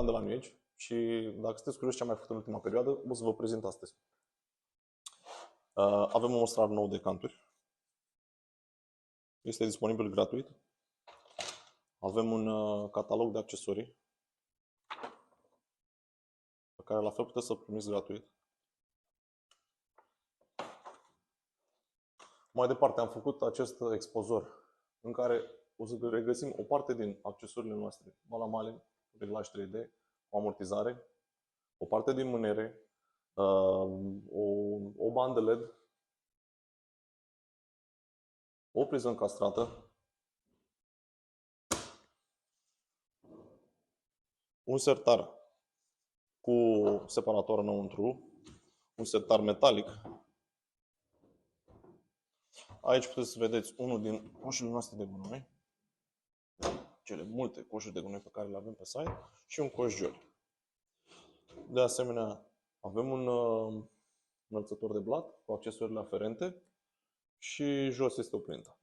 de la New Age și dacă sunteți curioși ce am mai făcut în ultima perioadă, o să vă prezint astăzi. Avem un mostrar nou de canturi. Este disponibil gratuit. Avem un catalog de accesorii pe care la fel puteți să-l primiți gratuit. Mai departe am făcut acest expozor în care o să regăsim o parte din accesoriile noastre. Balamale, reglaj 3D, o amortizare, o parte din mânere, o bandă LED, o priză încastrată, un sertar cu separator înăuntru, un sertar metalic. Aici puteți să vedeți unul din coșurile noastre de gunoi, cele multe coșuri de gunoi pe care le avem pe site, și un coș joli. De asemenea, avem un înălțător de blat cu accesoriile aferente și jos este o printă.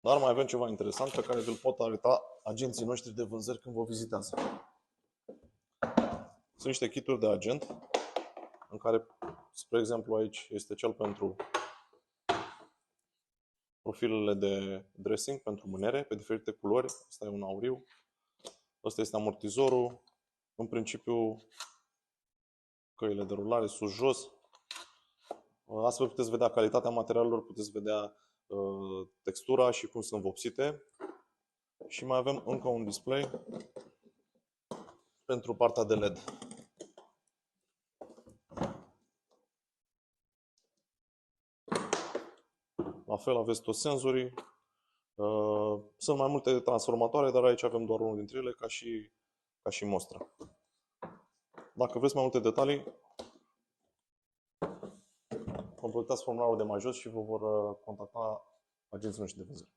Dar mai avem ceva interesant pe care vi-l pot arăta agenții noștri de vânzări când vă vizitează. Sunt niște kituri de agent în care, spre exemplu, aici este cel pentru profilele de dressing pentru mânere pe diferite culori. Asta e un auriu. Asta este amortizorul. În principiu, căile de rulare sus-jos. Astfel puteți vedea calitatea materialelor, puteți vedea textura și cum sunt vopsite. Și mai avem încă un display pentru partea de LED. La fel aveți toți senzorii. Sunt mai multe transformatoare, dar aici avem doar unul dintre ele ca și mostră. Dacă vreți mai multe detalii, completați formularul de mai jos și vă vor contacta agenții noștri de vânzări.